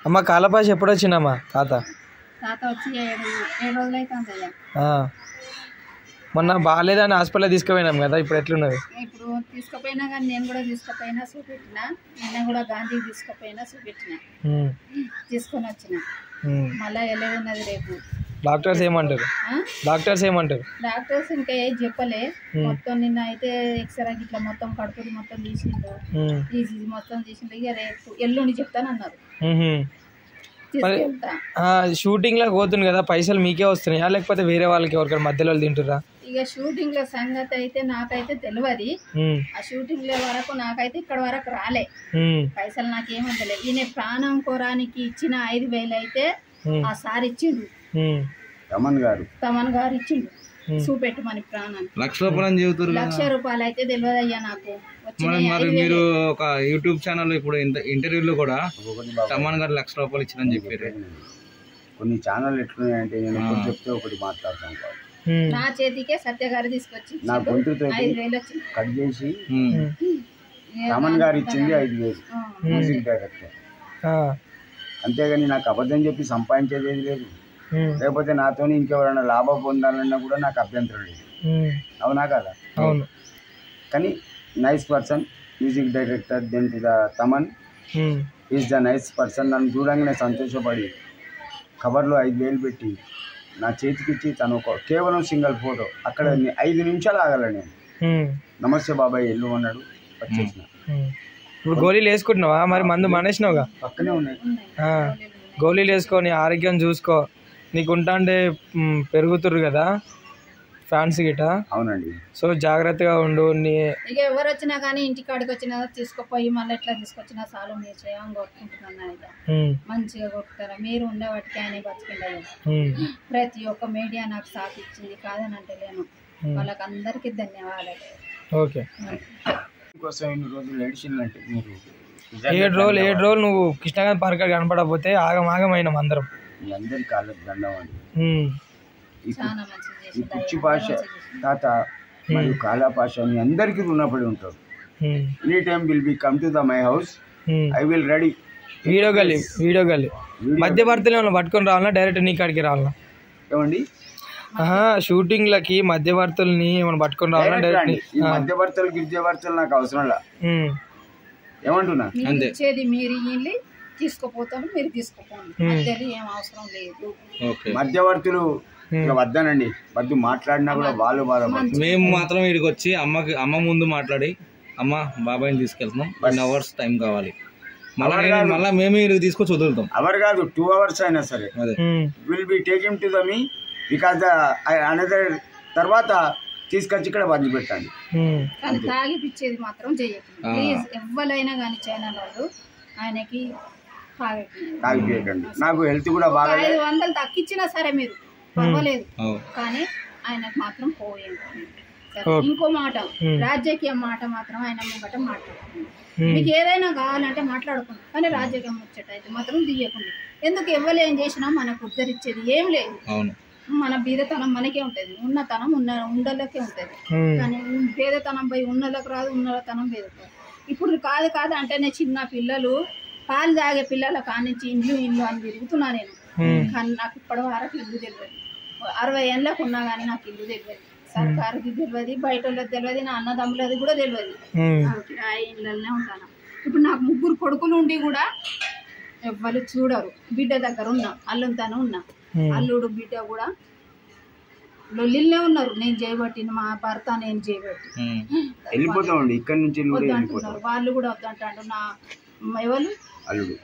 అమ్మ కాలపాష ఎప్పుడు వచ్చిందమ్మా తాత వచ్చి 7 రోజులు అవుతుంది. మొన్న బాగాలేదని హాస్పిటల్ తీసుకుపోయినాం కదా, ఇప్పుడు ఎట్లున్నది? ఇప్పుడు తీసుకుపోయినా కానీ నేను కూడా తీసుకుపోయినా చూపెట్టిన, నిన్న కూడా గాంధీకి తీసుకుపోయినా చూపెట్టిన, తీసుకొని వచ్చిన. మళ్ళీ వెళ్ళేది రేపు. డాక్టర్స్ ఏమంటారు? డాక్టర్స్ ఇంకా ఏం చెప్పలే. మొత్తం నిన్న అయితే ఎక్స్రే ఇట్లా మొత్తం కడుపుది మొత్తం తీసిండు, మొత్తం తీసిండు. ఇక రేపు ఎల్లుండి చెప్తానన్నారు. షూటింగ్ లో పోతుంది కదా, పైసలు మీకే వస్తున్నాయా లేకపోతే వేరే వాళ్ళకి ఎవరికైనా మధ్యలో తింటురా? ఇక షూటింగ్ లో సంగతి అయితే నాకైతే తెలియదు. ఆ షూటింగ్ లో వరకు నాకైతే ఇక్కడ వరకు రాలే పైసలు, నాకేమంటలే. ఈయన ప్రాణం కోరానికి ఇచ్చిన 5,000 అయితే ఆ సార్ ఇచ్చిండు, తమన్ గారు ఇచ్చిండు చూపెట్టమని ప్రాణాన్ని. 1,00,000 రూపాయలు అయితే తెలియదు అయ్యా నాకు. మరి మీరు ఒక యూట్యూబ్ ఛానల్ ఇప్పుడు ఇంటర్వ్యూలో కూడా తమన్ గారు 1,00,000 రూపాయలు ఇచ్చిందని చెప్పారు. కొన్ని ఛానల్ ఎట్లున్నాయంటే నేను ఒకటి చెప్తే ఒకటి మాట్లాడతాను. నా చేతికే సత్య గారు తీసుకొచ్చి నా గొంతుతో కట్ చేసి తమన్ గారు ఇచ్చింది 5,000 మ్యూజిక్ డైరెక్టర్. అంతేగాని నాకు అబద్ధం చెప్పి సంపాదించేది ఏది లేదు. లేకపోతే నాతో ఇంకెవరైనా లాభం పొందాలన్నా కూడా నాకు అభ్యంతరం లేదు. అవునా కదా? అవును. కానీ nice person music director then to the Thaman is the nice person. నన్ను చూడంగానే సంతోషపడి కవర్లో 5,000 పెట్టి నా చేతికిచ్చి తను కేవలం సింగిల్ ఫోటో అక్కడ 5 నిమిషాలు ఆగల. నేను నమస్తే బాబాయ్ ఎల్లు అన్నాడు, వచ్చేసిన. ఇప్పుడు గోళీలు వేసుకుంటున్నావా? మరి మందు మానేసినావుగా? పక్కనే ఉన్నాయి. గోళీలు వేసుకొని ఆరోగ్యం చూసుకో. నీకు ఉంటా అంటే పెరుగుతురు కదా ఫ్యాన్స్ గిట. అవునండి. సో జాగ్రత్తగా ఉండు. ఇక ఎవరు వచ్చినా కానీ ఇంటికాడికి వచ్చినా తీసుకుపోయి మళ్ళీ ఎట్లా తీసుకొచ్చినా చాలు మీరు చేయం కొట్టుకుంటున్నాను. ఇక మంచిగా కొట్టుతారా మీరు ఉండేవాటికి ఆయన బతికిండదు. ప్రతి ఒక్క మీడియా నాకు సాకు ఇచ్చింది, కాదని అంటే లేను. వాళ్ళకి అందరికీ ధన్యవాదాలు. ఓకే. కోసం ఇన్ని రోజులు ఏడిచిందంటే మీరు 7 రోజులు నువ్వు కృష్ణగాంధీ పార్క్ కనపడకపోతే ఆగమాగమైనాం అందరం. మీ అందరి కాళ్ళకి దండం అండి. ఈ కుర్చీ భాష తాత మరియు కాలా భాష మీ అందరికీ రుణపడి ఉంటారు. Any time will be come to the my house, I will ready. Video గల్లి మధ్యవర్తులు పట్టుకొని రావాలా డైరెక్ట్ నీ కాడికి రావాలా? ఏమండి షూటింగ్లకి మధ్యవర్తుల్ని ఏమైనా పట్టుకొని రావాలా డైరెక్ట్? మధ్యవర్తులు నాకు అవసరం లా. ఏమంటున్నా ఇచ్చేది మీరు ఇల్లు తీసుకుపోతాను, మీరు తీసుకుపోండి, ఏం అవసరం లేదు. మధ్యవర్తులు వద్దనండి, వద్దు. మాట్లాడినా కూడా వాళ్ళు బాధపడతారు. మేము మాత్రం వీడికి వచ్చి అమ్మ ముందు మాట్లాడి అమ్మ బాబాయ్ని తీసుకెళ్తున్నాం, 1 hours టైం కావాలి, మళ్ళీ మేము ఇక్కడికి తీసుకొచ్చి వదులుతాం. అవర్ కాదు 2 hours అయినా సరే will be taking to the me because another తర్వాత తీసుకొచ్చి ఇక్కడ వదిలి పెట్టండి. కానీ తాగిపిచ్చేది మాత్రం చేయకండి ప్లీజ్. ఎవరైనా కానీ ఛానల్ వాళ్ళు ఆయనకి తాగిపోయకండి. నాకు హెల్త్ కూడా బాగా 500 తక్కిచ్చినా సరే మీరు పర్వాలేదు, కానీ ఆయనకు మాత్రం పోయేది. ఇంకో మాట, రాజకీయ మాట మాత్రం ఆయన ముంగట మాట్లాడుకోండి. మీకు ఏదైనా కావాలంటే మాట్లాడుకోండి, కానీ రాజకీయం ముచ్చట అయితే మాత్రం తీయకండి. ఎందుకు ఎవరు ఏం చేసినా మనకు ఉద్ధరించేది ఏం లేదు. మన బీదతనం మనకే ఉంటుంది, ఉన్నతనం ఉండలకే ఉంటుంది. కానీ పేదతనం పోయి ఉన్నలకు రాదు, ఉన్నతనం పేదకు. ఇప్పుడు కాదు అంటేనే చిన్న పిల్లలు పాలు తాగే పిల్లల కానించి ఇల్లు అని తిరుగుతున్నా నేను. కానీ నాకు ఇప్పటి వరకు ఇల్లు తెలియదు. 60 ఏళ్ళకు ఉన్నా కానీ నాకు ఇల్లు తెలియదు. సర్కారుకి తెలియదు, బయట వాళ్ళకి తెలియదు, నా అన్నదమ్ములది కూడా తెలియదు. కిరాయి ఇళ్ళనే ఉంటాను. ఇప్పుడు నాకు 3 కొడుకులు ఉండి కూడా ఎవ్వరు చూడరు. బిడ్డ దగ్గర ఉన్నా, అల్లుంతానే ఉన్నా. అల్లుడు బిడ్డ కూడా లొల్లిల్లే ఉన్నారు. నేను చేయబట్టిన మా భర్త నేను చేయబట్టి వెళ్ళిపోతామండి ఇక్కడ నుంచి. వద్దంటున్నారు వాళ్ళు కూడా, వద్దంటాడు. నా ఎవరు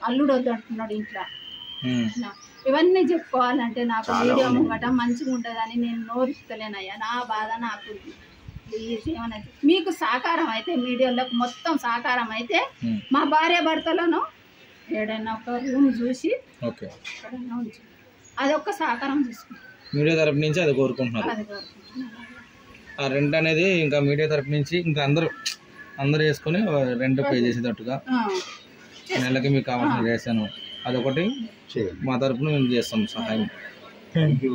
అల్లుడు వద్దంటున్నాడు ఇంట్లో. ఇవన్నీ చెప్పుకోవాలంటే నాకు వీడియో ముంగట మంచిగా ఉంటుందని నేను నోరిస్తలేనయ్యా. నా బాధ నాకు. ప్లీజ్ ఏమన్నా మీకు సహకారం అయితే, మీడియాలకు మొత్తం సహకారం అయితే మా భార్య భర్తలను ఏడైనా ఒక రూమ్ చూసి అదొక్క సహకారం చూసుకుంటాం. మీడియా తరపు నుంచి అది కోరుకుంటున్నారు. ఆ రెంట్ అనేది ఇంకా మీడియా తరపు నుంచి ఇంకా అందరూ వేసుకొని రెంట్ పే చేసేటట్టుగా నెలకి మీకు కావాల్సిన చేశాను. అదొకటి మా తరపున మేము చేస్తాం సహాయం. Thank you.